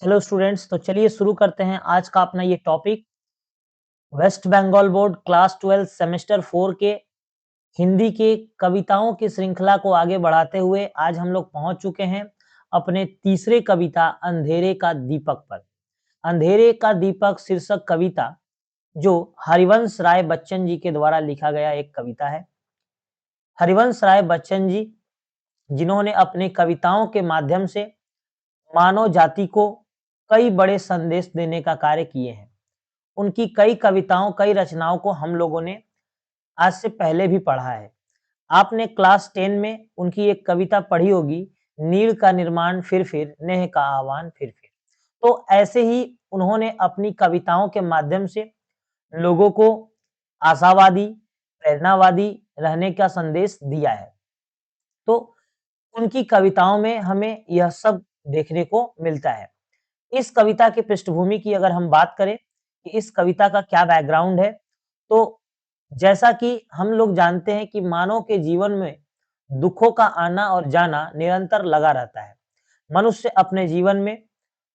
Hello students, तो चलिए शुरू करते हैं आज का अपना ये topic. West Bengal board class 12 semester 4 के हिंदी के कविताओं की श्रृंखला को आगे बढ़ाते हुए आज हम लोग पहुंच चुके हैं अपने तीसरे कविता अंधेरे का दीपक पर। अंधेरे का दीपक शीर्षक कविता जो हरिवंश राय बच्चन जी के द्वारा लिखा गया एक कविता है। हरिवंश राय बच्चन जी जिन्होंने अपनी कविताओं के माध्यम से मानव जाति को कई बड़े संदेश देने का कार्य किए हैं। उनकी कई कविताओं, कई रचनाओं को हम लोगों ने आज से पहले भी पढ़ा है। आपने क्लास 10 में उनकी एक कविता पढ़ी होगी, नीड़ का निर्माण फिर, नेह का आह्वान फिर। तो ऐसे ही उन्होंने अपनी कविताओं के माध्यम से लोगों को आशावादी, प्रेरणावादी रहने का संदेश दिया है। तो उनकी कविताओं में हमें यह सब देखने को मिलता है। इस कविता की पृष्ठभूमि की अगर हम बात करें कि इस कविता का क्या बैकग्राउंड है, तो जैसा कि हम लोग जानते हैं कि मानव के जीवन में दुखों का आना और जाना निरंतर लगा रहता है। मनुष्य अपने जीवन में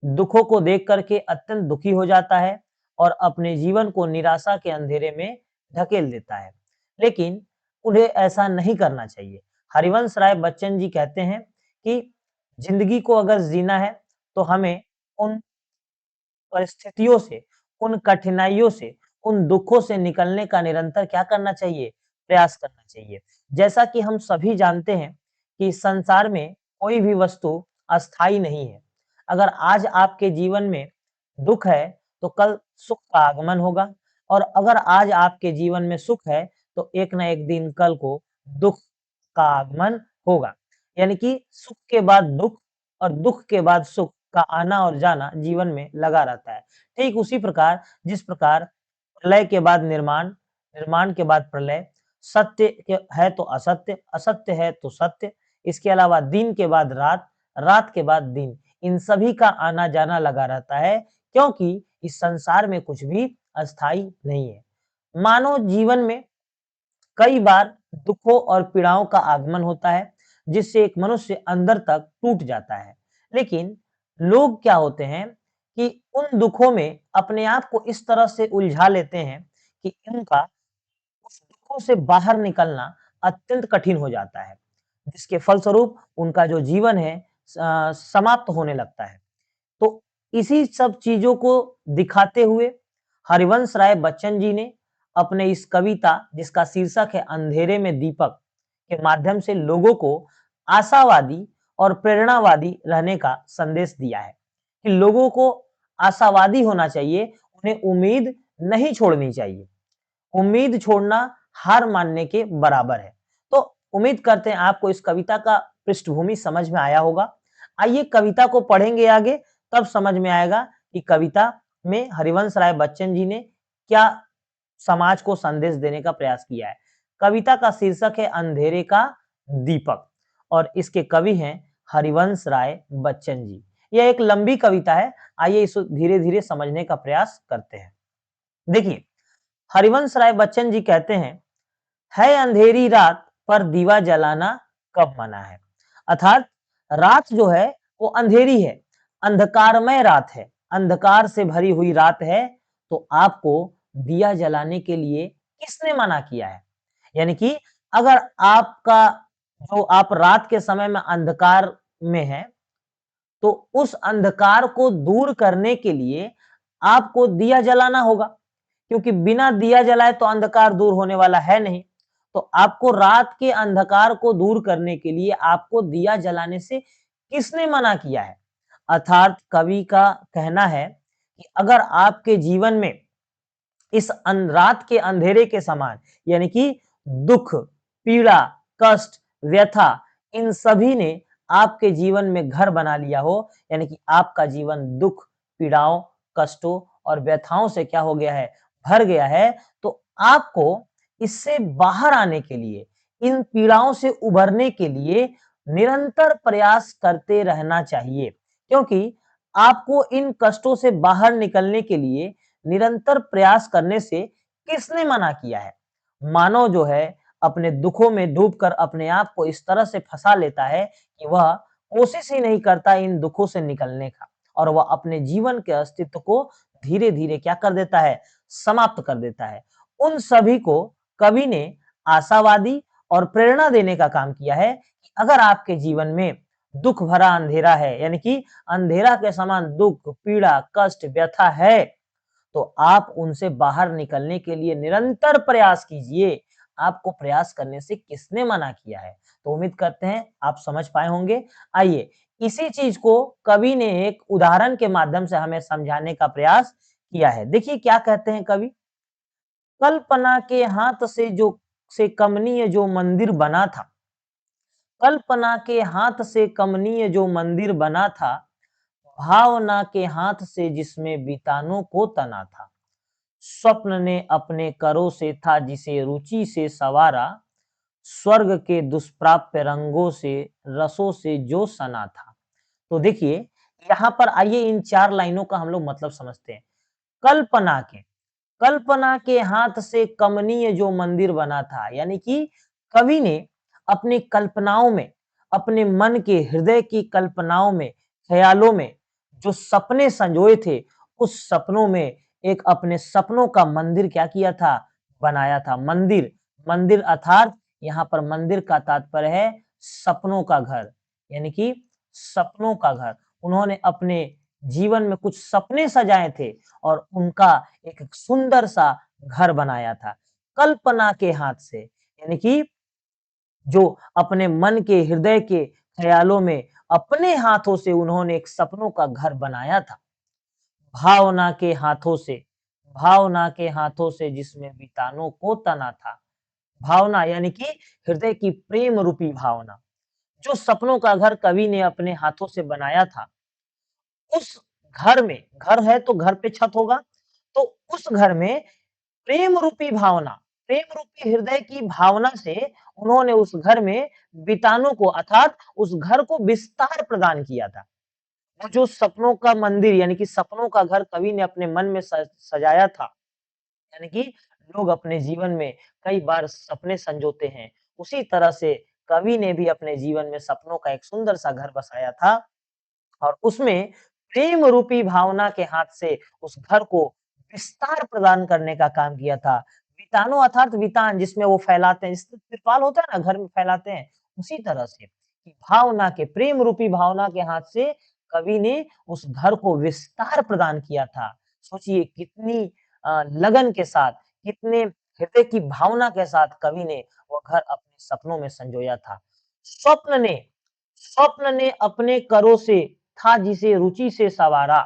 दुखों को देख करके अत्यंत दुखी हो जाता है और अपने जीवन को निराशा के अंधेरे में ढकेल देता है। लेकिन उन्हें ऐसा नहीं करना चाहिए। हरिवंश राय बच्चन जी कहते हैं कि जिंदगी को अगर जीना है तो हमें उन परिस्थितियों से, उन कठिनाइयों से, उन दुखों से निकलने का निरंतर क्या करना चाहिए? प्रयास करना चाहिए। जैसा कि हम सभी जानते हैं कि संसार में कोई भी वस्तु अस्थायी नहीं है। अगर आज आपके जीवन में दुःख है, तो कल सुख का आगमन होगा और अगर आज आपके जीवन में सुख है, तो एक ना एक दिन कल को दुःख का आगमन होगा। यानी कि सुख के बाद दुःख और दुःख के बाद सुख का आना और जाना जीवन में लगा रहता है। ठीक उसी प्रकार जिस प्रकार प्रलय के बाद निर्माण, निर्माण के बाद प्रलय, सत्य है तो असत्य, असत्य है तो सत्य, इसके अलावा दिन के बाद रात, रात के बाद दिन, इन सभी का आना जाना लगा रहता है क्योंकि इस संसार में कुछ भी अस्थाई नहीं है। मानव जीवन में कई बार दुखों और पीड़ाओं का आगमन होता है जिससे एक मनुष्य अंदर तक टूट जाता है। लेकिन लोग क्या होते हैं कि उन दुखों में अपने आप को इस तरह से उलझा लेते हैं कि उनका उस दुखों से बाहर निकलना अत्यंत कठिन हो जाता है, जिसके फलस्वरूप उनका जो जीवन है समाप्त होने लगता है। तो इसी सब चीजों को दिखाते हुए हरिवंश राय बच्चन जी ने अपने इस कविता जिसका शीर्षक है अंधेरे में दीपक के माध्यम से लोगों को आशावादी और प्रेरणावादी रहने का संदेश दिया है कि लोगों को आशावादी होना चाहिए, उन्हें उम्मीद नहीं छोड़नी चाहिए। उम्मीद छोड़ना हार मानने के बराबर है। तो उम्मीद करते हैं आपको इस कविता का पृष्ठभूमि समझ में आया होगा। आइए कविता को पढ़ेंगे आगे, तब समझ में आएगा कि कविता में हरिवंश राय बच्चन जी ने क्या समाज को संदेश देने का प्रयास किया है। कविता का शीर्षक है अंधेरे का दीपक और इसके कवि हैं हरिवंश राय बच्चन जी। यह एक लंबी कविता है, आइए इसे धीरे-धीरे समझने का प्रयास करते हैं। देखिए, हरिवंश राय बच्चन जी कहते हैं, है अंधेरी रात पर दीवा जलाना कब मना है। अर्थात रात जो है वो अंधेरी है, अंधकारमय रात है, अंधकार से भरी हुई रात है, तो आपको दिया जलाने के लिए किसने मना किया है? यानी कि अगर आपका जो आप रात के समय में अंधकार में हैं, तो उस अंधकार को दूर करने के लिए आपको दिया जलाना होगा, क्योंकि बिना दिया जलाए तो अंधकार दूर होने वाला है नहीं। तो आपको रात के अंधकार को दूर करने के लिए आपको दिया जलाने से किसने मना किया है? अर्थात कवि का कहना है कि अगर आपके जीवन में इस रात के अंधेरे के समान यानी कि दुख, पीड़ा, कष्ट, व्यथा इन सभी ने आपके जीवन में घर बना लिया हो, यानी कि आपका जीवन दुख, पीड़ाओं, कष्टों और व्यथाओं से क्या हो गया है? भर गया है, तो आपको इससे बाहर आने के लिए, इन पीड़ाओं से उभरने के लिए निरंतर प्रयास करते रहना चाहिए। क्योंकि आपको इन कष्टों से बाहर निकलने के लिए निरंतर प्रयास करने से किसने मना किया है? मानव जो है अपने दुखों में डूबकर अपने आप को इस तरह से फंसा लेता है कि वह कोशिश ही नहीं करता इन दुखों से निकलने का और वह अपने जीवन के अस्तित्व को धीरे-धीरे क्या कर देता है? समाप्त कर देता है। उन सभी को कवि ने आशावादी और प्रेरणा देने का काम किया है कि अगर आपके जीवन में दुःख भरा अंधेरा है, यानी कि अंधेरा के समान दुःख, पीड़ा, कष्ट, व्यथा है, तो आप उनसे बाहर निकलने के लिए निरंतर प्रयास कीजिए। आपको प्रयास करने से किसने मना किया है? तो उम्मीद करते हैं आप समझ पाए होंगे। आइए, इसी चीज़ को कवि ने एक उदाहरण के माध्यम से हमें समझाने का प्रयास किया है। देखिए क्या कहते हैं कवि? कल्पना के हाथ से कमनीय जो मंदिर बना था, कल्पना के हाथ से कमनीय जो मंदिर बना था, भावना के हाथ से जिसमें बितानों को तना था। स्वप्न ने अपने करों से था जिसे रुचि से संवारा, स्वर्ग के दुष्प्राप्य रंगों से, रसों से जो सना था। तो देखिए, यहाँ पर आइए इन 4 लाइनों का हम लोग मतलब समझते हैं। कल्पना के कल्पना के हाथ से कमनीय जो मंदिर बना था, यानी कि कवि ने अपनी कल्पनाओं में, अपने मन के हृदय की कल्पनाओं में, ख्यालों में जो सपने संजोए थे, उस सपनों में एक अपने सपनों का मंदिर क्या किया था? बनाया था। मंदिर, मंदिर अर्थात यहाँ पर मंदिर का तात्पर्य है सपनों का घर, यानी कि सपनों का घर। उन्होंने अपने जीवन में कुछ सपने सजाए थे और उनका एक सुंदर सा घर बनाया था। कल्पना के हाथ से, यानी कि जो अपने मन के हृदय के ख़्यालों में अपने हाथों से उन्होंने एक सपनों का घर बनाया था। भावना के हाथों से, भावना के हाथों से जिसमें वितानों को तना था। भावना यानी कि हृदय की प्रेम रूपी भावना। जो सपनों का घर कवि ने अपने हाथों से बनाया था, उस घर में, घर है तो घर पे छत होगा, तो उस घर में प्रेम रूपी भावना, प्रेम रूपी हृदय की भावना से उन्होंने उस घर में वितानों को अर्थात उस घर को विस्तार प्रदान किया था। वो जो सपनों का मंदिर यानी कि सपनों का घर कवि ने अपने मन में सजाया था, यानी कि लोग अपने जीवन में कई बार सपने संजोते हैं, उसी तरह से कवि ने भी अपने जीवन में सपनों का एक सुंदर सा घर बसाया था और उसमें प्रेम रूपी भावना के हाथ से उस घर को विस्तार प्रदान करने का काम किया था। वितानो अर्थात वितान जिसमें वो फैलाते हैं, जैसे त्रिपाल होता है ना घर में फैलाते हैं, उसी तरह से कि भावना के प्रेम रूपी भावना के हाथ से कवि ने उस घर को विस्तार प्रदान किया था। सोचिए कितनी लगन के साथ, कितने हृदय की भावना के साथ कवि ने वो घर अपने सपनों में संजोया था। स्वप्न ने स्वप्न ने अपने करों से था जिसे रुचि से संवारा।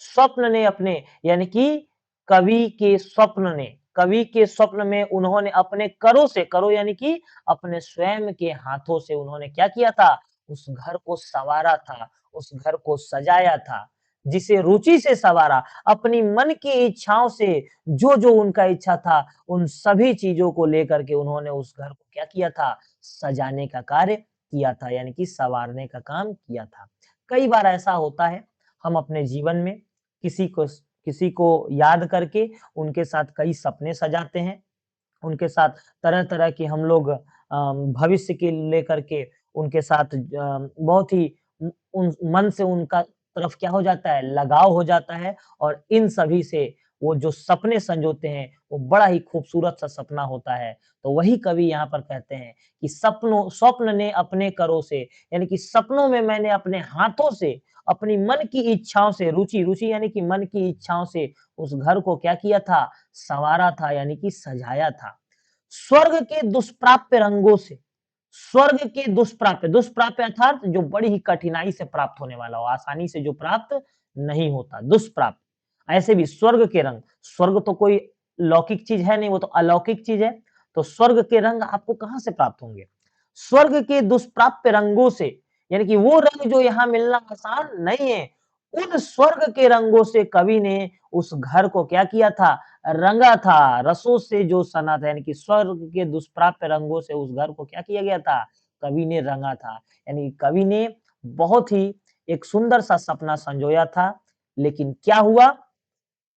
स्वप्न ने अपने यानी कि कवि के स्वप्न में उन्होंने अपने करों से, करो यानी कि अपने स्वयं के हाथों से उन्होंने क्या किया था? उस घर को संवारा था, उस घर को सजाया था, जिसे रुचि से संवारा। अपनी मन की इच्छाओं से जो-जो उनका इच्छा था, उन सभी चीज़ों को लेकर के उन्होंने उस घर को क्या किया था? सजाने का कार्य किया था, यानी कि संवारने का काम किया था। कई बार ऐसा होता है, हम अपने जीवन में किसी को याद करके उनके साथ कई सपने सजाते हैं। उनके साथ तरह-तरह की हम लोग भविष्य के लेकर के उनके साथ बहुत ही उन मन से उनका तरफ क्या हो जाता है, लगाव हो जाता है और इन सभी से वो जो सपने संजोते हैं, वो बड़ा ही खूबसूरत सा सपना होता है। तो वही कवि यहाँ पर कहते हैं कि स्वप्न ने अपने करों से, यानी कि सपनों में मैंने अपने हाथों से, अपनी मन की इच्छाओं से, रुचि यानी कि मन की इच्छाओं से उस घर को क्या किया था, सँवारा था यानी कि सजाया था। स्वर्ग के दुष्प्राप्य रंगों से, स्वर्ग के दुष्प्राप्य अर्थात जो बड़ी ही कठिनाई से प्राप्त होने वाला हो, आसानी से जो प्राप्त नहीं होता, दुष्प्राप्य। ऐसे भी स्वर्ग के रंग, स्वर्ग तो कोई लौकिक चीज़ है नहीं, वो तो अलौकिक चीज़ है। तो स्वर्ग के रंग आपको कहाँ से प्राप्त होंगे? स्वर्ग के दुष्प्राप्य रंगों से, यानी कि वो रंग जो यहाँ मिलना आसान नहीं है, उन स्वर्ग के रंगों से कवि ने उस घर को क्या किया था? रंगा था, रसों से जो सना था, यानी कि स्वर्ग के दुष्प्राप्य रंगों से उस घर को क्या किया गया था? कवि ने रंगा था। यानी कवि ने बहुत ही एक सुंदर सा सपना संजोया था, लेकिन क्या हुआ?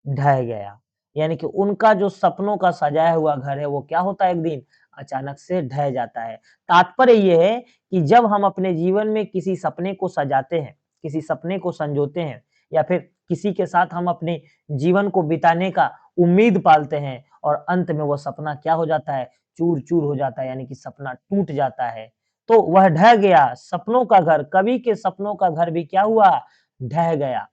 ढह गया। यानी कि उनका जो सपनों का सजाया हुआ घर है, वो क्या होता है एक दिन अचानक से ढह जाता है। तात्पर्य ये है कि जब हम अपने जीवन में किसी सपने को सजाते हैं, किसी सपने को संजोते हैं या फिर किसी के साथ हम अपने जीवन को बिताने का उम्मीद पालते हैं और अंत में वो सपना क्या हो जाता है? चूर-चूर हो जाता है, यानी कि सपना टूट जाता है। तो वह ढह गया सपनों का घर, कवि के सपनों का घर भी क्या हुआ? ढह गया।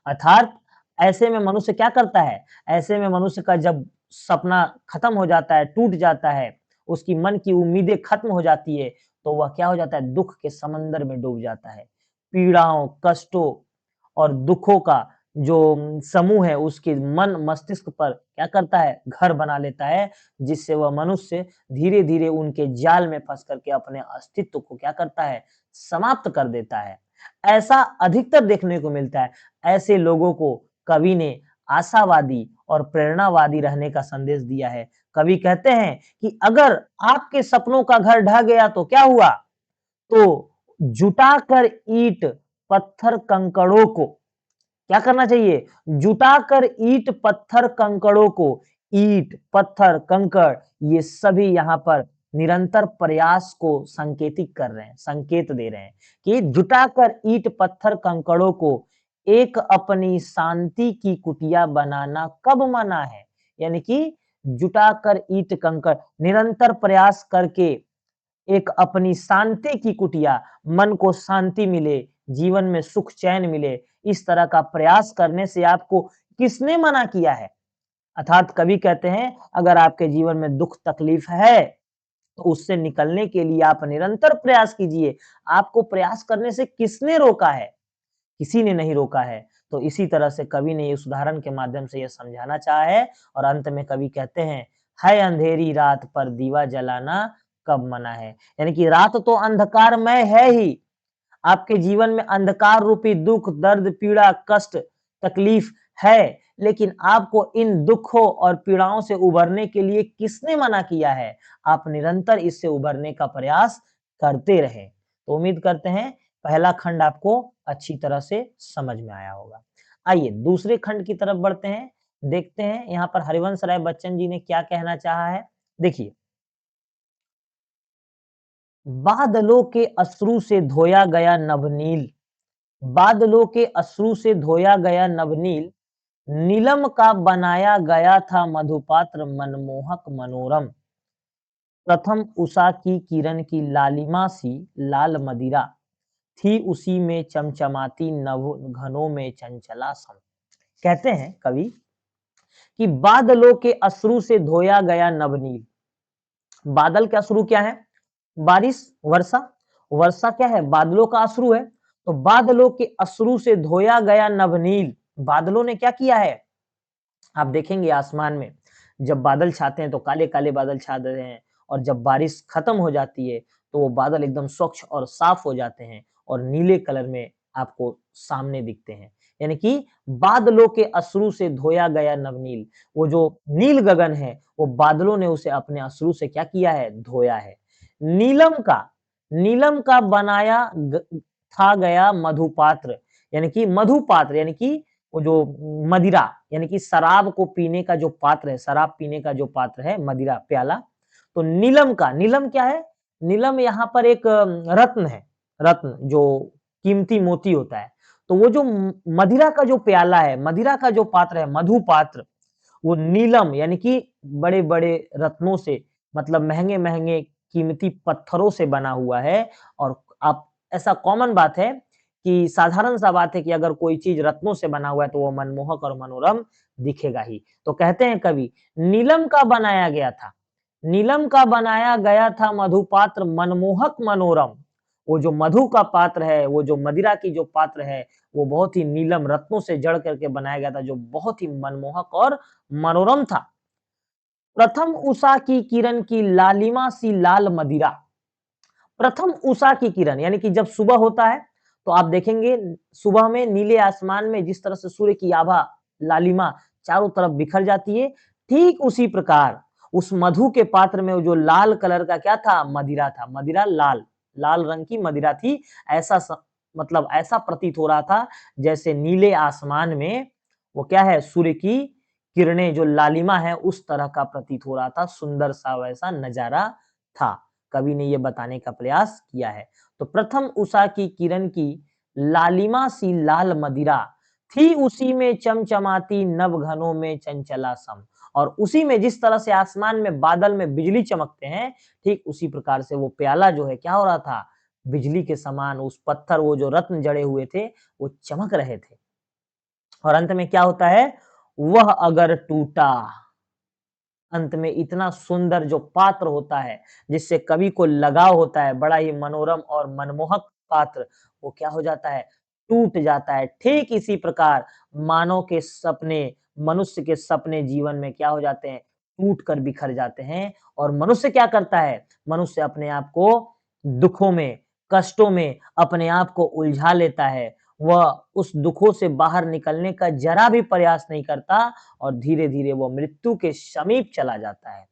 अर्थात ऐसे में मनुष्य क्या करता है? ऐसे में मनुष्य का जब सपना खत्म हो जाता है, टूट जाता है, उसकी मन की उम्मीदें खत्म हो जाती है, तो वह क्या हो जाता है? दुःख के समंदर में डूब जाता है। पीड़ाओं, कष्टों और दुःखों का जो समूह है, उसके मन मस्तिष्क पर क्या करता है? घर बना लेता है, जिससे वह मनुष्य धीरे-धीरे उनके जाल में फँस कर के अपने अस्तित्व को क्या करता है? समाप्त कर देता है। ऐसा अधिकतर देखने को मिलता है। ऐसे लोगों को कवि ने आशावादी और प्रेरणावादी रहने का संदेश दिया है। कवि कहते हैं कि अगर आपके सपनों का घर ढह गया तो क्या हुआ? तो जुटाकर ईंट, पत्थर, कंकड़ों को क्या करना चाहिए? जुटाकर ईंट, पत्थर, कंकड़ों को ईंट, पत्थर, कंकड़ ये सभी यहाँ पर निरंतर प्रयास को संकेतिक कर रहे हैं, संकेत दे रहे हैं कि जुटाकर ईंट, पत्थर, कंकड़ों को एक अपनी शांति की कुटिया बनाना कब मना है? यानी कि जुटाकर ईंट, कंकड़ निरंतर प्रयास करके एक अपनी शांति की कुटिया, मन को शांति मिले, जीवन में सुख चैन मिले, इस तरह का प्रयास करने से आपको किसने मना किया है? अर्थात कवि कहते हैं, अगर आपके जीवन में दुःख तकलीफ है, तो उससे निकलने के लिए आप निरंतर प्रयास कीजिए। आपको प्रयास करने से किसने रोका है? किसी ने नहीं रोका है। तो इसी तरह से कवि ने इस उदाहरण के माध्यम से ये समझाना चाहा है और अंत में कवि कहते हैं, "है अंधेरी रात पर दीवा जलाना कब मना है?" यानी कि रात तो अंधकारमय है ही, आपके जीवन में अंधकार रूपी दुःख, दर्द, पीड़ा, कष्ट, तकलीफ है, लेकिन आपको इन दुःखों और पीड़ाओं से उभरने के लिए किसने मना किया है? आप निरंतर इससे उभरने का प्रयास करते रहें। तो उम्मीद करते हैं पहला खंड आपको अच्छी तरह से समझ में आया होगा। आइए दूसरे खंड की तरफ बढ़ते हैं, देखते हैं यहाँ पर हरिवंश राय बच्चन जी ने क्या कहना चाहा है। देखिए, बादलों के अश्रु से धोया गया नवनील, बादलों के अश्रु से धोया गया नवनील, नीलम का बनाया गया था मधुपात्र मनमोहक मनोरम। प्रथम उषा की किरण की लालिमा सी लाल मदिरा, थी उसी में चमचमाती नभ घनों में चंचला सम। कहते हैं कवि कि बादलों के अश्रु से धोया गया नवनील। बादल का अश्रु क्या है? बारिश, वर्षा। वर्षा क्या है? बादलों का अश्रु है। तो बादलों के अश्रु से धोया गया नवनील, बादलों ने क्या किया है? आप देखेंगे आसमान में जब बादल छाते हैं तो काले-काले बादल छा रहे हैं और जब बारिश खत्म हो जाती है तो वो बादल एकदम स्वच्छ और साफ हो जाते हैं और नीले कलर में आपको सामने दिखते हैं। यानी कि बादलों के अश्रु से धोया गया नवनील, वो जो नील गगन है, वो बादलों ने उसे अपने अश्रु से क्या किया है? धोया है। नीलम का बनाया था गया मधुपात्र, यानी कि मधुपात्र यानी कि वो जो मदिरा यानी कि शराब को पीने का जो पात्र है, शराब पीने का जो पात्र है, मदिरा प्याला, तो नीलम क्या है? नीलम यहाँ पर एक रत्न है, रत्न जो कीमती मोती होता है। तो वो जो मदिरा का जो प्याला है, मदिरा का जो पात्र है, मधु पात्र, वो नीलम यानी कि बड़े-बड़े रत्नों से मतलब महँगे-महँगे कीमती पत्थरों से बना हुआ है और आप ऐसा कॉमन बात है कि साधारण सा बात है कि अगर कोई चीज़ रत्नों से बना हुआ है तो वो मनमोहक और मनोरम दिखेगा ही। तो कहते हैं कवि, नीलम का बनाया गया था, नीलम का बनाया गया था मधुपात्र मनमोहक मनोरम। वो जो मधु का पात्र है, वो जो मदिरा की जो पात्र है, वो बहुत ही नीलम रत्नों से जड़ करके बनाया गया था, जो बहुत ही मनमोहक और मनोरम था। प्रथम उषा की किरण की लालिमा सी लाल मदिरा, प्रथम उषा की किरण यानी कि जब सुबह होता है, तो आप देखेंगे सुबह में नीले आसमान में जिस तरह से सूर्य की आभा, लालिमा चारों तरफ बिखर जाती है, ठीक उसी प्रकार उस मधु के पात्र में वो जो लाल कलर का क्या था? मदिरा था। मदिरा लाल, लाल रंग की मदिरा थी। ऐसा मतलब ऐसा प्रतीत हो रहा था जैसे नीले आसमान में वो क्या है? सूर्य की किरणें जो लालिमा है उस तरह का प्रतीत हो रहा था, सुंदर सा वैसा नजारा था। कवि ने ये बताने का प्रयास किया है। तो प्रथम उषा की किरण की लालिमा सी लाल मदिरा, थी उसी में चमचमाती नभ घनों में चंचला सम। और उसी में जिस तरह से आसमान में बादल में बिजली चमकते हैं, ठीक उसी प्रकार से वो प्याला जो है क्या हो रहा था? बिजली के समान उस पत्थर वो जो रत्न जड़े हुए थे, वो चमक रहे थे। और अंत में क्या होता है? वह अगर टूटा, अंत में इतना सुंदर जो पात्र होता है, जिससे कवि को लगाव होता है, बड़ा ही मनोरम और मनमोहक पात्र, वो क्या हो जाता है? टूट जाता है। ठीक इसी प्रकार मानव के सपने, मनुष्य के सपने जीवन में क्या हो जाते हैं? टूट कर बिखर जाते हैं। और मनुष्य क्या करता है? मनुष्य अपने आप को दुखों में, कष्टों में अपने आप को उलझा लेता है। वह उस दुखों से बाहर निकलने का ज़रा भी प्रयास नहीं करता और धीरे-धीरे वो मृत्यु के समीप चला जाता है।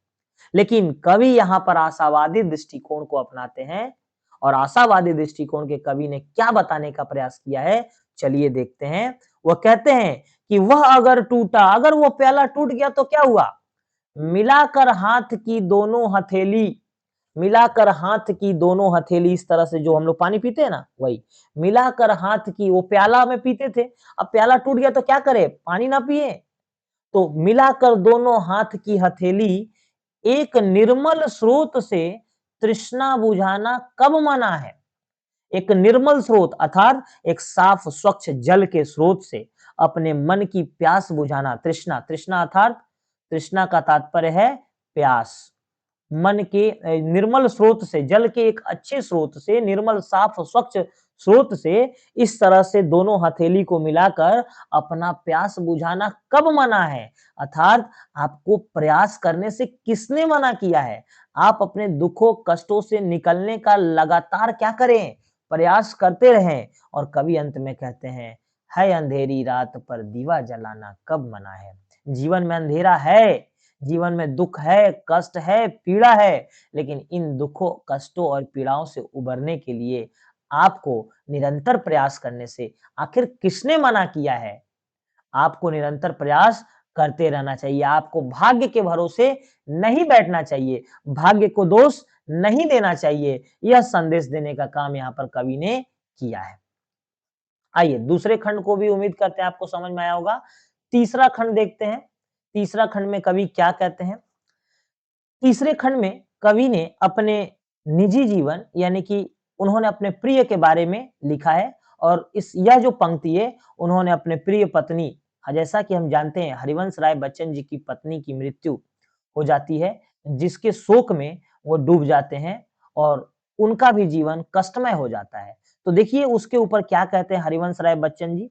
लेकिन कवि यहाँ पर आशावादी दृष्टिकोण को अपनाते हैं और आशावादी दृष्टिकोण के कवि ने क्या बताने का प्रयास किया है, चलिए देखते हैं। वो कहते हैं कि वह अगर टूटा, अगर वो प्याला टूट गया तो क्या हुआ? मिलाकर हाथ की दोनों हथेली, मिलाकर हाथ की दोनों हथेली, इस तरह से जो हम लोग पानी पीते हैं ना, वही। मिलाकर हाथ की, वो प्याला में पीते थे, अब प्याला टूट गया तो क्या करें? पानी ना पिए? तो मिलाकर दोनों हाथ की हथेली, एक निर्मल स्रोत से तृष्णा बुझाना कब मना है? एक निर्मल स्रोत अर्थात एक साफ स्वच्छ जल के स्रोत से अपने मन की प्यास बुझाना, तृष्णा, तृष्णा अर्थात तृष्णा का तात्पर्य है प्यास। मन के निर्मल स्रोत से, जल के एक अच्छे स्रोत से, निर्मल साफ स्वच्छ स्रोत से इस तरह से दोनों हथेली को मिलाकर अपना प्यास बुझाना कब मना है? अर्थात आपको प्रयास करने से किसने मना किया है? आप अपने दुखों कष्टों से निकलने का लगातार क्या करें? प्रयास करते रहें। और कवि अंत में कहते हैं, है अंधेरी रात पर दीवा जलाना कब मना है? जीवन में अंधेरा है, जीवन में दुख है, कष्ट है, पीड़ा है, लेकिन इन दुखों, कष्टों और पीड़ाओं से उबरने के लिए आपको निरंतर प्रयास करने से आखिर किसने मना किया है? आपको निरंतर प्रयास करते रहना चाहिए। आपको भाग्य के भरोसे नहीं बैठना चाहिए, भाग्य को दोष नहीं देना चाहिए। यह संदेश देने का काम यहाँ पर कवि ने किया है। आइए दूसरे खंड को भी उम्मीद करते हैं आपको समझ में आया होगा। तीसरा खंड देखते हैं। तीसरा खंड में कवि क्या कहते हैं? तीसरे खंड में कवि ने अपने निजी जीवन यानी कि उन्होंने अपने प्रिय के बारे में लिखा है और इस यह जो पंक्ति है उन्होंने अपने प्रिय पत्नी, जैसा कि हम जानते हैं हरिवंश राय बच्चन जी की पत्नी की मृत्यु हो जाती है, जिसके शोक में वो डूब जाते हैं और उनका भी जीवन कष्टमय हो जाता है। तो देखिए उसके ऊपर क्या कहते हैं हरिवंश राय बच्चन जी।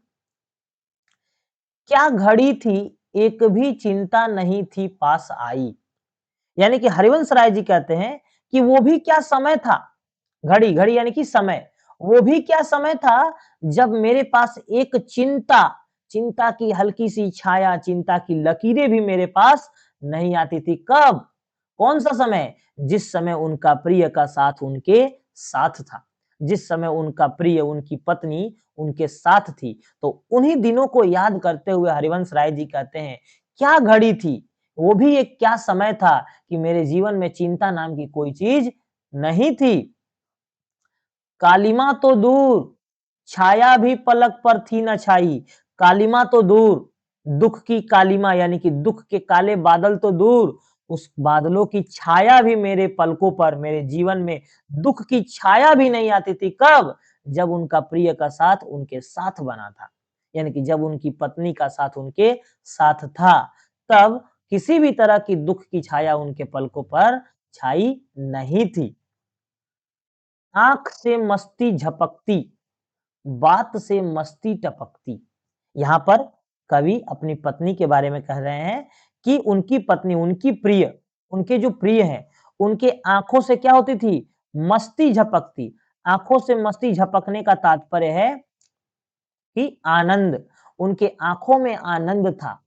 क्या घड़ी थी, एक भी चिंता नहीं थी पास आई। यानी कि हरिवंश राय जी कहते हैं कि वो भी क्या समय था, घड़ी, घड़ी यानी कि समय, वो भी क्या समय था जब मेरे पास एक चिंता, चिंता की हल्की-सी छाया, चिंता की लकीरें भी मेरे पास नहीं आती थी। कब? कौन-सा समय? जिस समय उनका प्रिय का साथ उनके साथ था। जिस समय उनका प्रिय, उनकी पत्नी उनके साथ थी। तो उन्हीं दिनों को याद करते हुए हरिवंश राय जी कहते हैं, क्या घड़ी थी, वो भी एक क्या समय था कि मेरे जीवन में चिंता नाम की कोई चीज़ नहीं थी। कालिमा तो दूर, छाया भी पलक पर थी न छाई। कालिमा तो दूर, दुःख की कालिमा यानी कि दुःख के काले बादल तो दूर, उस बादलों की छाया भी मेरे पलकों पर, मेरे जीवन में दुःख की छाया भी नहीं आती थी। कब? जब उनका प्रिय का साथ उनके साथ बना था। यानी कि जब उनकी पत्नी का साथ उनके साथ था, तब किसी भी तरह की दुःख की छाया उनके पलकों पर छाई नहीं थी। आँख से मस्ती झपकती, बात से मस्ती टपकती। यहाँ पर कवि अपनी पत्नी के बारे में कह रहे हैं कि उनकी पत्नी, उनकी प्रिय, उनके जो प्रिय हैं, उनके आँखों से क्या होती थी? मस्ती झपकती। आँखों से मस्ती झपकने का तात्पर्य है कि आनंद, उनके आँखों में आनंद था।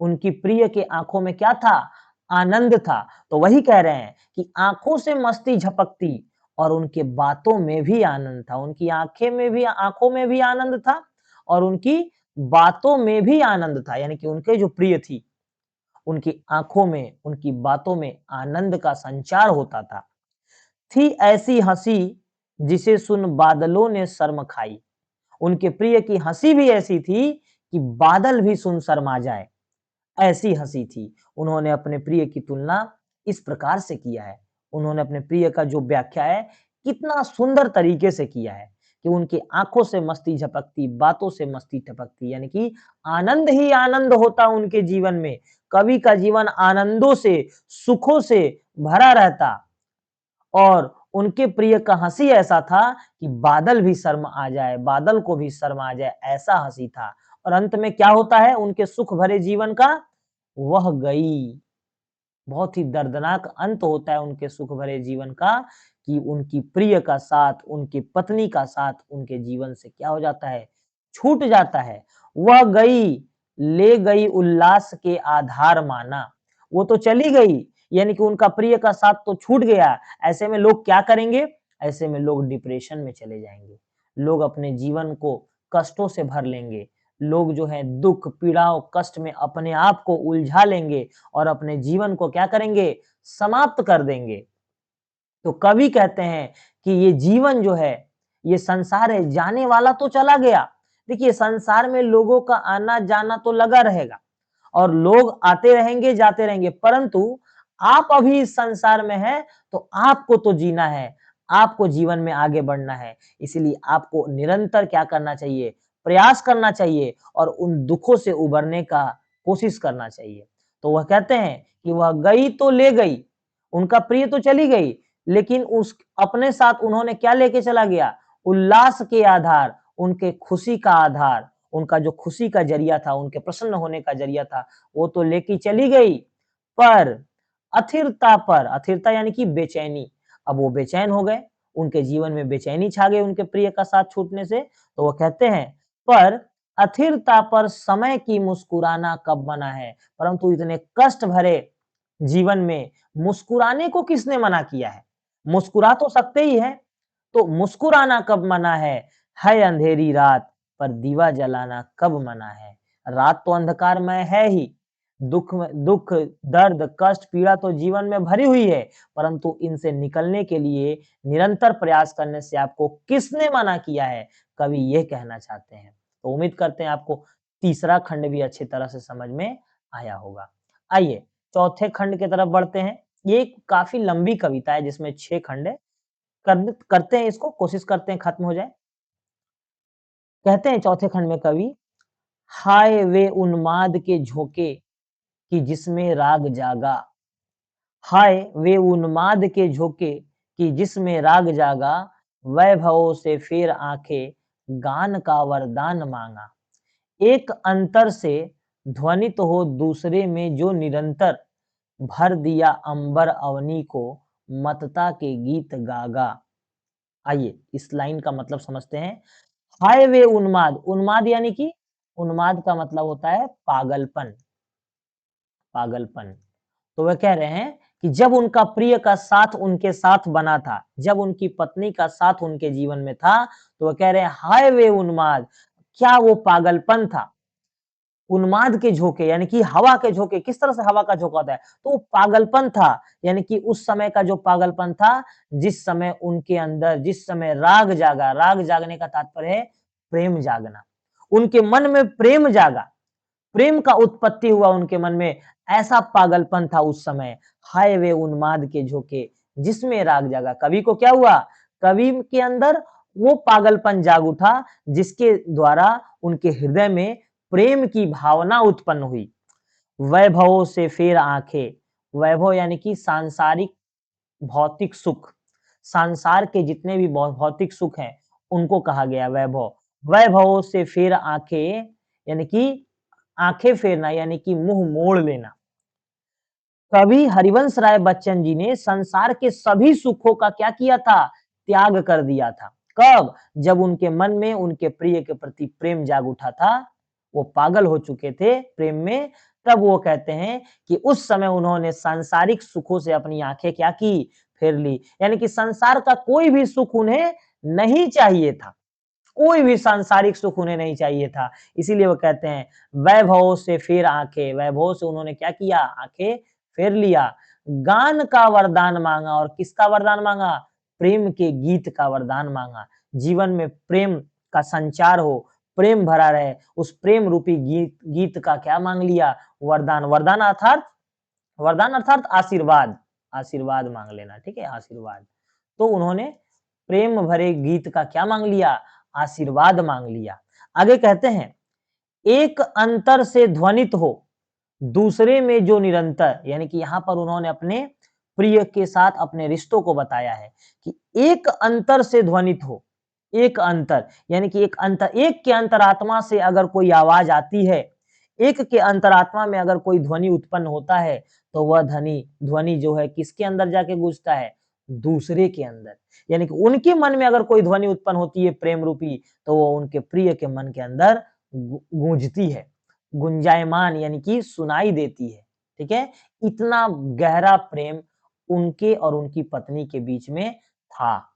उनकी प्रिय के आँखों में क्या था? आनंद था। तो वही कह रहे हैं कि आँखों से मस्ती झपकती और उनके बातों में भी आनंद था। उनकी आँखों में भी आनंद था और उनकी बातों में भी आनंद था। यानी कि उनके जो प्रिय थी, उनकी आँखों में, उनकी बातों में आनंद का संचार होता था। थी ऐसी हँसी जिसे सुन बादलों ने शर्म खाई। उनके प्रिय की हंसी भी ऐसी थी कि बादल भी सुन शर्मा जाए, ऐसी हंसी थी। उन्होंने अपने प्रिय की तुलना इस प्रकार से किया है। उन्होंने अपने प्रिय का जो व्याख्या है कितना सुंदर तरीके से किया है कि उनकी आंखों से मस्ती झपकती, बातों से मस्ती टपकती, यानी कि आनंद ही आनंद होता उनके जीवन में। कवि का जीवन आनंदों से, सुखों से भरा रहता और उनके प्रिय का हंसी ऐसा था कि बादल भी शर्म आ जाए, बादल को भी शर्म आ जाए, ऐसा हंसी था। और अंत में क्या होता है उनके सुख भरे जीवन का? वह गई। बहुत ही दर्दनाक अंत होता है उनके सुख भरे जीवन का कि उनकी प्रिय का साथ, उनकी पत्नी का साथ उनके जीवन से क्या हो जाता है? छूट जाता है। वह गई, ले गई उल्लास के आधार माना। वो तो चली गई, यानी कि उनका प्रिय का साथ तो छूट गया। ऐसे में लोग क्या करेंगे? ऐसे में लोग डिप्रेशन में चले जाएँगे। लोग अपने जीवन को कष्टों से भर लेंगे। लोग जो है दुःख, पीड़ाओं, कष्ट में अपने आप को उलझा लेंगे और अपने जीवन को क्या करेंगे? समाप्त कर देंगे। तो कवि कहते हैं कि ये जीवन जो है, ये संसार है, जाने वाला तो चला गया। देखिए संसार में लोगों का आना-जाना तो लगा रहेगा और लोग आते रहेंगे, जाते रहेंगे, परंतु आप अभी इस संसार में हैं, तो आपको तो जीना है, आपको जीवन में आगे बढ़ना है। इसीलिए आपको निरंतर क्या करना चाहिए? प्रयास करना चाहिए और उन दुखों से उबरने का कोशिश करना चाहिए। तो वह कहते हैं कि वह गई तो ले गई, उनका प्रिय तो चली गई, लेकिन उस अपने साथ उन्होंने क्या लेके चला गया? उल्लास के आधार, उनके खुशी का आधार, उनका जो खुशी का ज़रिया था, उनके प्रसन्न होने का ज़रिया था, वो तो लेके चली गई। पर अथिरता यानी कि बेचैनी। अब वो बेचैन हो गए, उनके जीवन में बेचैनी छा गई उनके प्रिय का साथ छूटने से। तो वो कहते हैं, पर अथिरता पर समय की मुस्कुराना कब मना है? परंतु इतने कष्ट भरे जीवन में मुस्कुराने को किसने मना किया है? मुस्कुरा तो सकते ही हैं, तो मुस्कुराना कब मना है? है अंधेरी रात पर दीवा जलाना कब मना है? रात तो अंधकारमय है ही, दुःख, दर्द, कष्ट, पीड़ा तो जीवन में भरी हुई है, परंतु इनसे निकलने के लिए निरंतर प्रयास करने से आपको किसने मना किया है? कवि ये कहना चाहते हैं। तो उम्मीद करते हैं आपको तीसरा खंड भी अच्छी तरह से समझ में आया होगा। आइए चौथे खंड की तरफ बढ़ते हैं। ये एक काफ़ी लंबी कविता है जिसमें 6 खंड है। करते हैं इसको, कोशिश करते हैं खत्म हो जाए। कहते हैं चौथे खंड में कवि, हाय वे उन्माद के झोंके कि जिसमें राग जागा, हाय वे उन्माद के झोंके कि जिसमें राग जागा, वैभवों से फिर आंखें गान का वरदान मांगा। एक अंतर से ध्वनित हो दूसरे में जो निरंतर भर दिया अंबर अवनी को मत्ता के गीत गागा। आइए इस लाइन का मतलब समझते हैं। हाय वे उन्माद, उन्माद यानी कि उन्माद का मतलब होता है पागलपन, पागलपन। तो वह कह रहे हैं कि जब उनका प्रिय का साथ उनके साथ बना था, जब उनकी पत्नी का साथ उनके जीवन में था, तो वह कह रहे हैं हाय वे उन्माद, क्या वो पागलपन था। उन्माद के झोंके यानी कि हवा के झोंके, किस तरह से हवा का झोंका होता है? तो वो पागलपन था, यानी कि उस समय का जो पागलपन था, जिस समय उनके अंदर जिस समय राग जागा, राग जागने का तात्पर्य है प्रेम जागना। उनके मन में प्रेम जागा, प्रेम का उत्पत्ति हुआ उनके मन में, ऐसा पागलपन था उस समय। हाय वे उन्माद के झोंके, जिसमें राग जागा। कवि को क्या हुआ? कवि के अंदर वो पागलपन जाग उठा, जिसके द्वारा उनके हृदय में प्रेम की भावना उत्पन्न हुई। वैभवों से फिर आंखें, वैभव यानी कि सांसारिक भौतिक सुख, संसार के जितने भी भौतिक सुख हैं, उनको कहा गया वैभव। वैभवों से फिर आंखें यानी कि आंखें फेरना यानी कि मुंह मोड़ लेना। कवि हरिवंश राय बच्चन जी ने संसार के सभी सुखों का क्या किया था? त्याग कर दिया था। कब? जब उनके मन में उनके प्रिय के प्रति प्रेम जाग उठा था, वो पागल हो चुके थे प्रेम में, तब वो कहते हैं कि उस समय उन्होंने सांसारिक सुखों से अपनी आंखें क्या की? फेर ली। यानी कि संसार का कोई भी सुख उन्हें नहीं चाहिए था। कोई भी सांसारिक सुख उन्हें नहीं चाहिए था। इसीलिए वो कहते हैं वैभव से फिर आँखें, वैभव से उन्होंने क्या किया? आँखें फेर लिया। गान का वरदान माँगा और किसका वरदान माँगा? प्रेम के गीत का वरदान माँगा। जीवन में प्रेम का संचार हो, प्रेम भरा रहे, उस प्रेम रूपी गीत गीत का क्या मांग लिया? वरदान। वरदान अर्थात आशीर्वाद, आशीर्वाद मांग लेना, ठीक है? आशीर्वाद। तो उन्होंने प्रेम भरे गीत का क्या मांग लिया? आशीर्वाद मांग लिया। आगे कहते हैं, एक अंतर से ध्वनित हो, दूसरे में जो निरंतर, यानी कि यहाँ पर उन्होंने अपने प्रिय के साथ अपने रिश्तों को बताया है कि एक अंतर से ध्वनित हो, एक अंतर, यानी कि एक के अंतरात्मा से अगर कोई आवाज आती है, एक के अंतरात्मा में अगर कोई ध्वनि उत्पन्न होता है, तो वह ध्वनि जो है किसके अंदर जाके गूंजता है? दूसरे के अंदर। यानी कि उनके मन में अगर कोई ध्वनि उत्पन्न होती है प्रेम रूपी, तो वो उनके प्रिय के मन के अंदर गूंजती है, गुंजायमान यानी कि सुनाई देती है, ठीक है? इतना गहरा प्रेम उनके और उनकी पत्नी के बीच में था।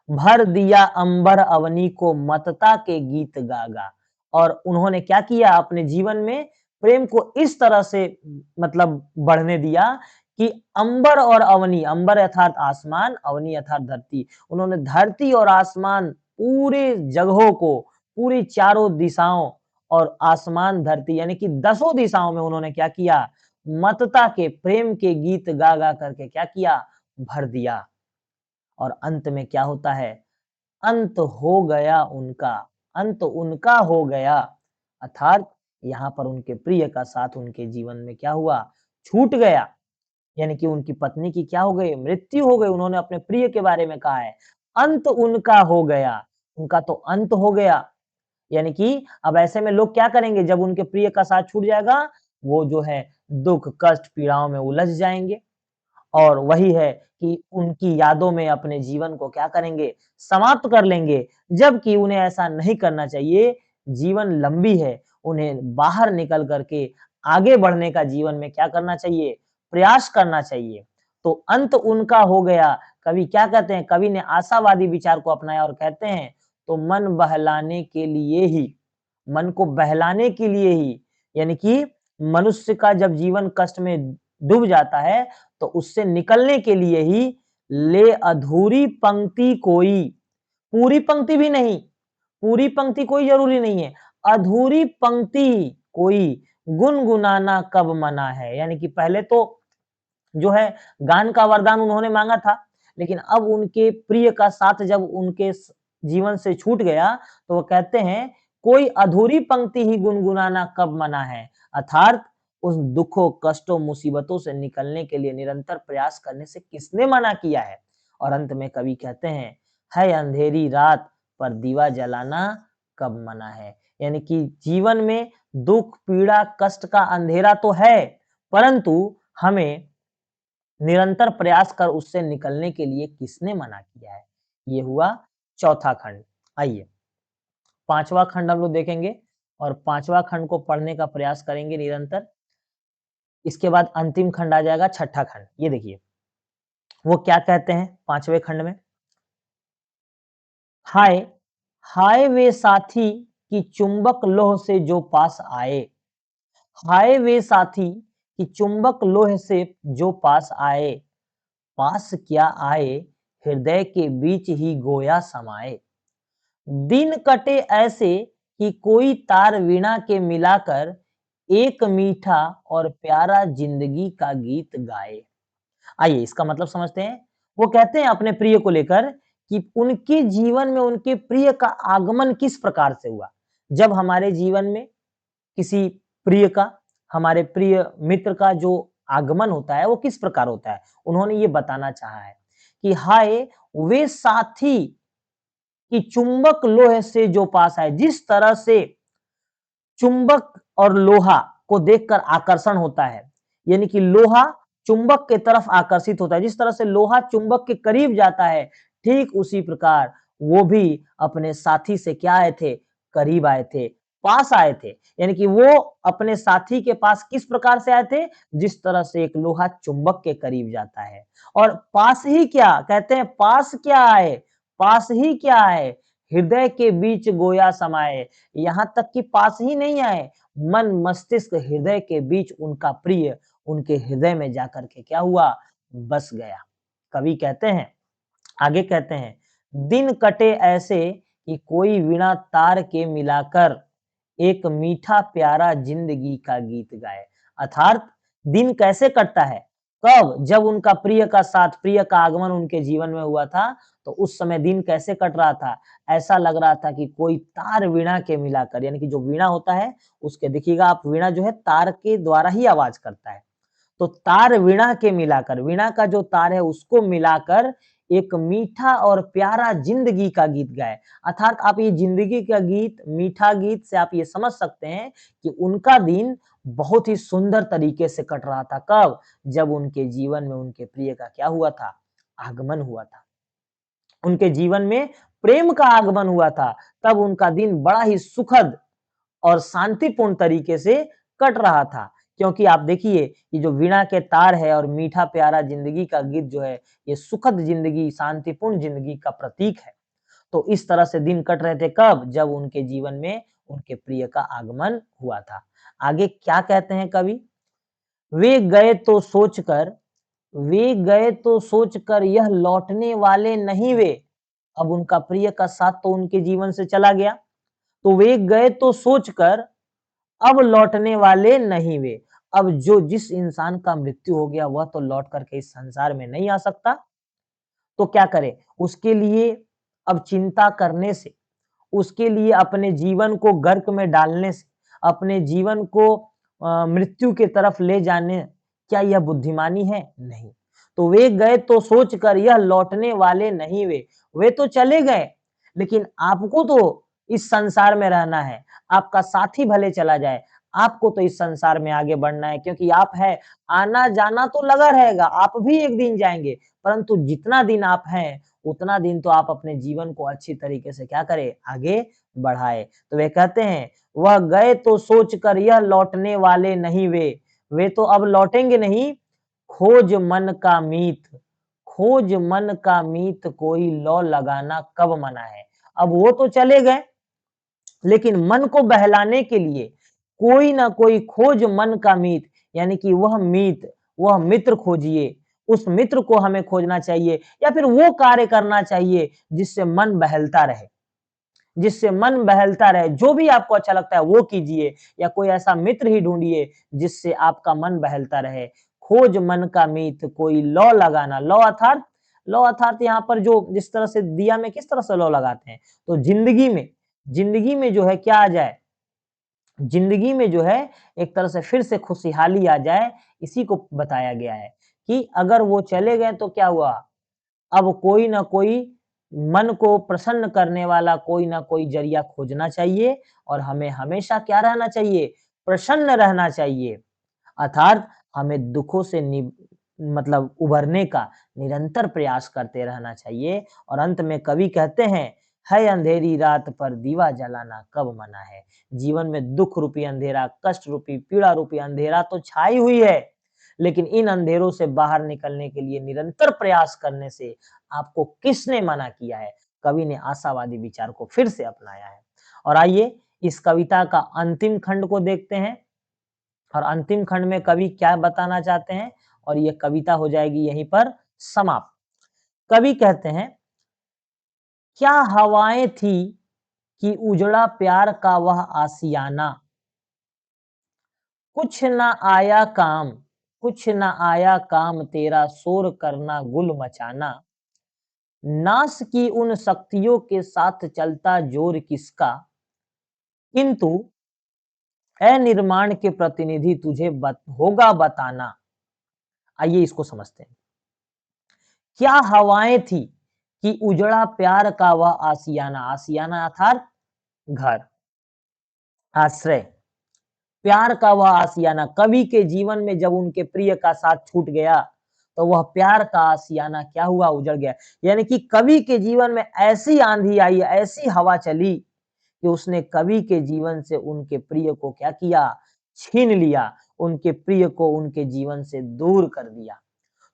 भर दिया अंबर अवनी को ममता के गीत गा-गा। और उन्होंने क्या किया अपने जीवन में? प्रेम को इस तरह से मतलब बढ़ने दिया कि अंबर और अवनी, अंबर अर्थात आसमान, अवनी अर्थात धरती। उन्होंने धरती और आसमान पूरे जगहों को, पूरी चारों दिशाओं और आसमान, धरती यानी कि दसों दिशाओं में उन्होंने क्या किया? ममता के, प्रेम के गीत गा-गा करके क्या किया? भर दिया। और अंत में क्या होता है? अंत हो गया उनका, अंत उनका हो गया, अर्थात यहाँ पर उनके प्रिय का साथ उनके जीवन में क्या हुआ? छूट गया। यानी कि उनकी पत्नी की क्या हो गई? मृत्यु हो गई। उन्होंने अपने प्रिय के बारे में कहा है, अंत उनका हो गया, उनका तो अंत हो गया। यानी कि अब ऐसे में लोग क्या करेंगे जब उनके प्रिय का साथ छूट जाएगा? वो जो है दुःख, कष्ट, पीड़ाओं में उलझ जाएँगे। और वही है कि उनकी यादों में अपने जीवन को क्या करेंगे? समाप्त कर लेंगे, जबकि उन्हें ऐसा नहीं करना चाहिए। जीवन लंबी है, उन्हें बाहर निकल कर के आगे बढ़ने का जीवन में क्या करना चाहिए? प्रयास करना चाहिए। तो अंत उनका हो गया। कवि क्या कहते हैं? कवि ने आशावादी विचार को अपनाया और कहते हैं, तो मन बहलाने के लिए ही, मन को बहलाने के लिए ही, यानी कि मनुष्य का जब जीवन कष्ट में डूब जाता है, तो उससे निकलने के लिए ही ले अधूरी पंक्ति कोई, पूरी पंक्ति भी नहीं, पूरी पंक्ति कोई ज़रूरी नहीं है, अधूरी पंक्ति कोई गुनगुनाना कब मना है। यानी कि पहले तो जो है गान का वरदान उन्होंने माँगा था, लेकिन अब उनके प्रिय का साथ जब उनके जीवन से छूट गया, तो वो कहते हैं, कोई अधूरी पंक्ति ही गुनगुनाना कब मना है। अर्थात उस दुखों, कष्टों, मुसीबतों से निकलने के लिए निरंतर प्रयास करने से किसने मना किया है? और अंत में कवि कहते हैं, है अंधेरी रात पर दीवा जलाना कब मना है। यानी कि जीवन में दुःख, पीड़ा, कष्ट का अंधेरा तो है, परंतु हमें निरंतर प्रयास कर उससे निकलने के लिए किसने मना किया है? ये हुआ चौथा खंड। आइए, 5वां खंड हम लोग देखेंगे और 5वां खंड को पढ़ने का प्रयास करेंगे निरंतर। इसके बाद अंतिम खंड आ जाएगा, छठा खंड। ये देखिए, वो क्या कहते हैं 5वें खंड में? हाय, हाय वे साथी कि चुंबक लोह से जो पास आए, हाय वे साथी कि चुंबक लोह से जो पास आए, पास क्या आए, हृदय के बीच ही गोया समाए। दिन कटे ऐसे कि कोई तार वीणा के मिलाकर एक मीठा और प्यारा जिंदगी का गीत गाए। आइए इसका मतलब समझते हैं। वो कहते हैं अपने प्रिय को लेकर कि उनके जीवन में उनके प्रिय का आगमन किस प्रकार से हुआ। जब हमारे जीवन में किसी प्रिय का, हमारे प्रिय मित्र का जो आगमन होता है वो किस प्रकार होता है, उन्होंने ये बताना चाहा है कि हाय वे साथी कि चुंबक लोहे से जो पास आए। जिस तरह से चुंबक और लोहा को देखकर आकर्षण होता है, यानी कि लोहा चुंबक के तरफ आकर्षित होता है, जिस तरह से लोहा चुंबक के करीब जाता है, ठीक उसी प्रकार वो भी अपने साथी से क्या आए थे? करीब आए थे, पास आए थे। यानी कि वो अपने साथी के पास किस प्रकार से आए थे? जिस तरह से एक लोहा चुंबक के करीब जाता है। और पास ही क्या कहते हैं? पास क्या आए? पास ही क्या आए? हृदय के बीच गोया समाए। यहाँ तक कि पास ही नहीं आए, मन, मस्तिष्क, हृदय के बीच उनका प्रिय उनके हृदय में जाकर के क्या हुआ? बस गया। कवि कहते हैं, आगे कहते हैं, दिन कटे ऐसे कि कोई वीणा तार के मिलाकर एक मीठा प्यारा जिंदगी का गीत गाए। अर्थात दिन कैसे कटता है? कब? जब उनका प्रिय का साथ, प्रिय का आगमन उनके जीवन में हुआ था, तो उस समय दिन कैसे कट रहा था? ऐसा लग रहा था कि कोई तार वीणा के मिलाकर, यानी कि जो वीणा होता है, उसके देखिएगा आप, वीणा जो है तार के द्वारा ही आवाज करता है। तो तार वीणा के मिलाकर, वीणा का जो तार है उसको मिलाकर एक मीठा और प्यारा जिंदगी का गीत गाए। अर्थात आप ये जिंदगी का गीत, मीठा गीत से आप ये समझ सकते हैं कि उनका दिन बहुत ही सुंदर तरीके से कट रहा था। कब? जब उनके जीवन में उनके प्रिय का क्या हुआ था? आगमन हुआ था। उनके जीवन में प्रेम का आगमन हुआ था। तब उनका दिन बड़ा ही सुखद और शांतिपूर्ण तरीके से कट रहा था। क्योंकि आप देखिए, ये जो वीणा के तार है और मीठा प्यारा ज़िंदगी का गीत जो है, ये सुखद ज़िंदगी, शांतिपूर्ण ज़िंदगी का प्रतीक है। तो इस तरह से दिन कट रहे थे कब? जब उनके जीवन में उनके प्रिय का आगमन हुआ था। आगे क्या कहते हैं कवि? वे गए तो सोचकर वे गए तो सोचकर यह लौटने वाले नहीं वे। अब उनका प्रिय का साथ तो उनके जीवन से चला गया। तो वे गए तो सोचकर अब लौटने वाले नहीं वे। अब जो जिस इंसान का मृत्यु हो गया वह तो लौट करके इस संसार में नहीं आ सकता, तो क्या करे? उसके लिए अब चिंता करने से, उसके लिए अपने जीवन को गर्क में डालने से, अपने जीवन को मृत्यु की तरफ ले जाने, क्या यह बुद्धिमानी है? नहीं। तो वे गए तो सोच कर यह लौटने वाले नहीं वे। वे तो चले गए, लेकिन आपको तो इस संसार में रहना है। आपका साथी भले चला जाए, आपको तो इस संसार में आगे बढ़ना है, क्योंकि आप है, आना-जाना तो लगा रहेगा, आप भी एक दिन जाएँगे, परंतु जितना दिन आप हैं, उतना दिन तो आप अपने जीवन को अच्छी तरीके से क्या करें? आगे बढ़ाएँ। तो वे कहते हैं, वह गए तो सोचकर यह लौटने वाले नहीं वे तो अब लौटेंगे नहीं, खोज मन का मीत, खोज मन का मीत कोई लौ लगाना कब मना है। अब वो तो चले गए, लेकिन मन को बहलाने के लिए कोई ना कोई खोज मन का मीत, यानी कि वह मीत, वह मित्र खोजिए। उस मित्र को हमें खोजना चाहिए, या फिर वो कार्य करना चाहिए जिससे मन बहलता रहे। जिससे मन बहलता रहे, जो भी आपको अच्छा लगता है वो कीजिए, या कोई ऐसा मित्र ही ढूँढिए जिससे आपका मन बहलता रहे। खोज मन का मीत कोई लौ लगाना, लौ अर्थात यहाँ पर जो जिस तरह से दिया में किस तरह से लौ लगाते हैं, तो ज़िंदगी में जो है क्या आ जाए, ज़िंदगी में जो है एक तरह से फिर से खुशहाली आ जाए, इसी को बताया गया है कि अगर वो चले गए तो क्या हुआ? अब कोई ना कोई मन को प्रसन्न करने वाला कोई ना कोई ज़रिया खोजना चाहिए, और हमें हमेशा क्या रहना चाहिए? प्रसन्न रहना चाहिए। अर्थात हमें दुखों से मतलब उभरने का निरंतर प्रयास करते रहना चाहिए। और अंत में कवि कहते हैं, है अंधेरी रात पर दीवा जलाना कब मना है। जीवन में दुख रूपी अंधेरा, कष्ट रूपी, पीड़ा रूपी अंधेरा तो छाई हुई है, लेकिन इन अंधेरों से बाहर निकलने के लिए निरंतर प्रयास करने से आपको किसने मना किया है? कवि ने आशावादी विचार को फिर से अपनाया है। और आइए इस कविता का अंतिम खंड को देखते हैं, और अंतिम खंड में कवि क्या बताना चाहते हैं, और ये कविता हो जाएगी यहीं पर समाप्त। कवि कहते हैं, क्या हवाएं थी कि उजड़ा प्यार का वह आशियाना, कुछ न आया काम, कुछ न आया काम तेरा शोर करना गुल मचाना, नाश की उन शक्तियों के साथ चलता जोर किसका, किंतु अनिर्माण के प्रतिनिधि तुझे होगा बताना। आइए इसको समझते हैं। क्या हवाएं थी कि उजड़ा प्यार का वह आशियाना, आशियाना अर्थात घर, आश्रय, प्यार का वह आशियाना। कवि के जीवन में जब उनके प्रिय का साथ छूट गया, तो वह प्यार का आशियाना क्या हुआ? उजड़ गया। यानी कि कवि के जीवन में ऐसी आंधी आई, ऐसी हवा चली कि उसने कवि के जीवन से उनके प्रिय को क्या किया? छीन लिया। उनके प्रिय को उनके जीवन से दूर कर दिया।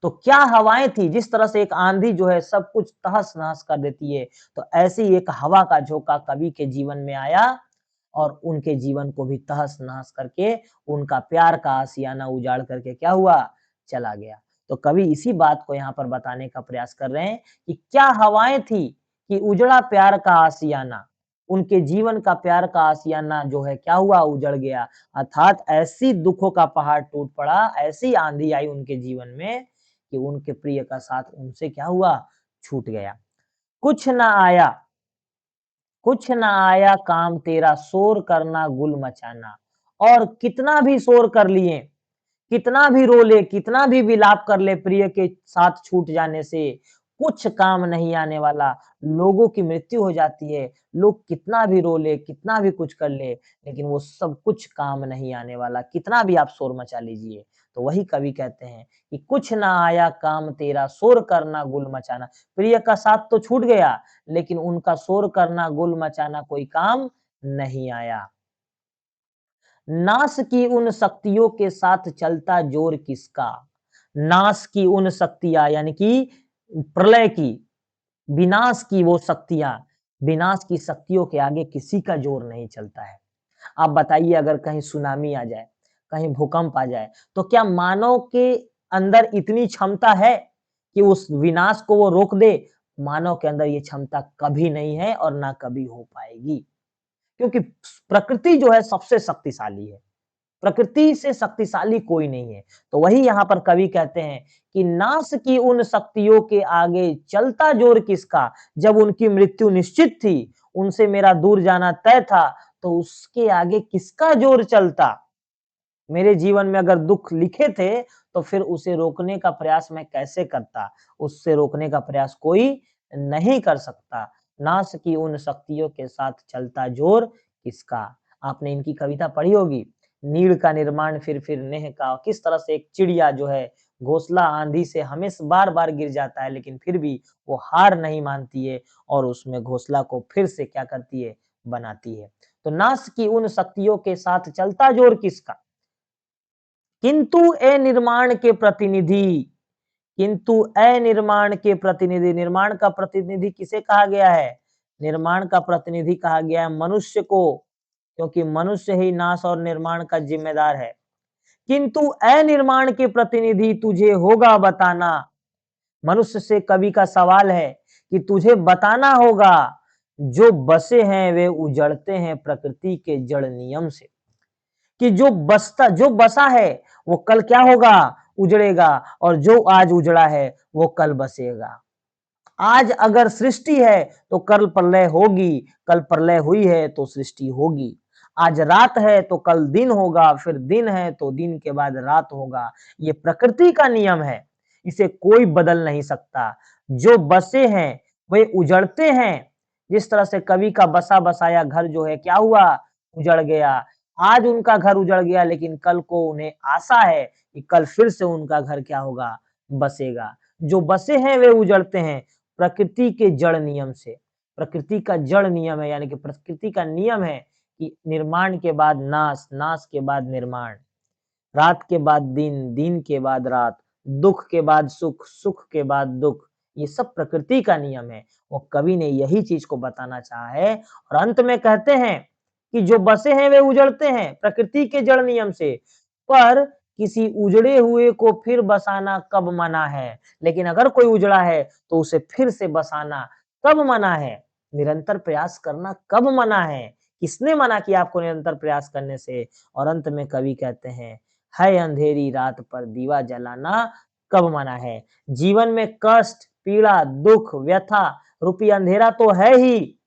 तो क्या हवाएं थी, जिस तरह से एक आंधी जो है सब कुछ तहस-नहस कर देती है, तो ऐसे ही एक हवा का झोंका कवि के जीवन में आया, और उनके जीवन को भी तहस-नहस करके उनका प्यार का आशियाना उजाड़ करके क्या हुआ? चला गया। तो कवि इसी बात को यहाँ पर बताने का प्रयास कर रहे हैं कि क्या हवाएं थी कि उजड़ा प्यार का आशियाना, उनके जीवन का प्यार का आशियाना जो है क्या हुआ, उजड़ गया। अर्थात ऐसी दुखों का पहाड़ टूट पड़ा, ऐसी आंधी आई उनके जीवन में कि उनके प्रिय का साथ उनसे क्या हुआ, छूट गया। कुछ ना आया, कुछ ना आया काम तेरा, शोर करना गुल मचाना। और कितना भी शोर कर लिए, कितना भी रो ले, कितना भी विलाप कर ले प्रिय के साथ छूट जाने से, कुछ काम नहीं आने वाला। लोगों की मृत्यु हो जाती है, लोग कितना भी रो ले, कितना भी कुछ कर ले, लेकिन वो सब कुछ काम नहीं आने वाला, कितना भी आप शोर मचा लीजिए। तो वही कवि कहते हैं कि कुछ ना आया काम तेरा, शोर करना गुल मचाना। प्रिय का साथ तो छूट गया, लेकिन उनका शोर करना, गुल मचाना कोई काम नहीं आया। नाश की उन शक्तियों के साथ चलता जोर किसका? नाश की उन शक्तियाँ यानी कि प्रलय की, विनाश की वो शक्तियाँ, विनाश की शक्तियों के आगे किसी का जोर नहीं चलता है। आप बताइए अगर कहीं सुनामी आ जाए, कहीं भूकंप आ जाए, तो क्या मानव के अंदर इतनी क्षमता है कि उस विनाश को वो रोक दे? मानव के अंदर ये क्षमता कभी नहीं है और ना कभी हो पाएगी। क्योंकि प्रकृति जो है सबसे शक्तिशाली है। प्रकृति से शक्तिशाली कोई नहीं है। तो वही यहाँ पर कवि कहते हैं कि नाश की उन शक्तियों के आगे चलता जोर किसका? जब उनकी मृत्यु निश्चित थी, उनसे मेरा दूर जाना तय था, तो उसके आगे किसका जोर चलता? मेरे जीवन में अगर दुःख लिखे थे, तो फिर उसे रोकने का प्रयास मैं कैसे करता? उससे रोकने का प्रयास कोई नहीं कर सकता। नाश की उन शक्तियों के साथ चलता जोर किसका? आपने इनकी कविता पढ़ी होगी। नीड़ का निर्माण फिर नेह का, किस तरह से एक चिड़िया जो है घोंसला आंधी से हमेशा बार-बार गिर जाता है, लेकिन फिर भी वो हार नहीं मानती है और उसमें घोंसला को फिर से क्या करती है? बनाती है। तो नाश की उन शक्तियों के साथ चलता जोर किसका? किंतु अनिर्माण के प्रतिनिधि, किंतु अनिर्माण के प्रतिनिधि, निर्माण का प्रतिनिधि किसे कहा गया है? निर्माण का प्रतिनिधि कहा गया है मनुष्य को, क्योंकि मनुष्य ही नाश और निर्माण का जिम्मेदार है। किंतु अनिर्माण के प्रतिनिधि तुझे होगा बताना। मनुष्य से कवि का सवाल है कि तुझे बताना होगा, जो बसे हैं वे उजड़ते हैं प्रकृति के जड़ नियम से। कि जो बसा है वो कल क्या होगा? उजड़ेगा। और जो आज उजड़ा है वो कल बसेगा। आज अगर सृष्टि है तो कल प्रलय होगी, कल प्रलय हुई है तो सृष्टि होगी। आज रात है तो कल दिन होगा, फिर दिन है तो दिन के बाद रात होगा। ये प्रकृति का नियम है, इसे कोई बदल नहीं सकता। जो बसे हैं वे उजड़ते हैं। जिस तरह से कवि का बसा बसाया घर जो है क्या हुआ? उजड़ गया। आज उनका घर उजड़ गया, लेकिन कल को उन्हें आशा है कि कल फिर से उनका घर क्या होगा? बसेगा। जो बसे हैं वे उजड़ते हैं प्रकृति के जड़ नियम से। प्रकृति का जड़ नियम है, यानी कि प्रकृति का नियम है कि निर्माण के बाद नाश, नाश के बाद निर्माण, रात के बाद दिन, दिन के बाद रात, दुख के बाद सुख, सुख के बाद दुख। ये सब प्रकृति का नियम है। वो कवि ने यही चीज को बताना चाहा है और अंत में कहते हैं कि जो बसे हैं वे उजड़ते हैं प्रकृति के जड़ नियम से, पर किसी उजड़े हुए को फिर बसाना कब मना है? लेकिन अगर कोई उजड़ा है तो उसे फिर से बसाना कब मना है? निरंतर प्रयास करना कब मना है? किसने मना किया आपको निरंतर प्रयास करने से? और अंत में कवि कहते हैं, है अंधेरी रात पर दीवा जलाना कब मना है? जीवन में कष्ट, पीड़ा, दुख, व्यथा रूपी अंधेरा तो है ही,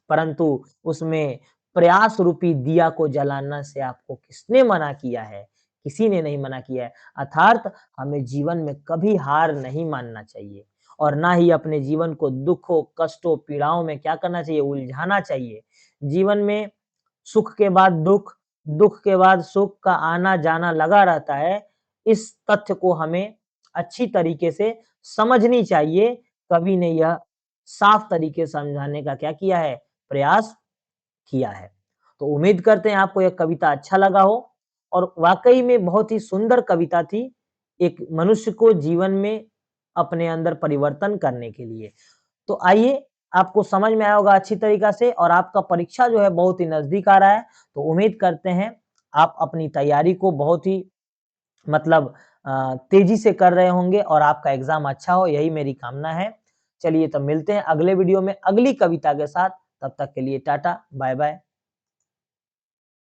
परंतु उसमें प्रयास रूपी दिया को जलाना से आपको किसने मना किया है? किसी ने नहीं मना किया है। अर्थात हमें जीवन में कभी हार नहीं मानना चाहिए और ना ही अपने जीवन को दुखों, कष्टों, पीड़ाओं में क्या करना चाहिए? उलझाना चाहिए। जीवन में सुख के बाद दुख, दुख के बाद सुख का आना-जाना लगा रहता है। इस तथ्य को हमें अच्छी तरीके से समझनी चाहिए। कवि ने यह साफ तरीके से समझाने का क्या किया है? प्रयास किया है। तो उम्मीद करते हैं आपको यह कविता अच्छा लगा हो और वाक़ई में बहुत ही सुंदर कविता थी, एक मनुष्य को जीवन में अपने अंदर परिवर्तन करने के लिए। तो आइए, आपको समझ में आया होगा अच्छी तरीक़ा से और आपका परीक्षा जो है बहुत ही नज़दीक आ रहा है, तो उम्मीद करते हैं आप अपनी तैयारी को बहुत ही मतलब तेज़ी से कर रहे होंगे और आपका एग्ज़ाम अच्छा हो, यही मेरी कामना है। चलिए तब मिलते हैं अगले वीडियो में अगली कविता के साथ। तब तक के लिए टाटा, बाय बाय।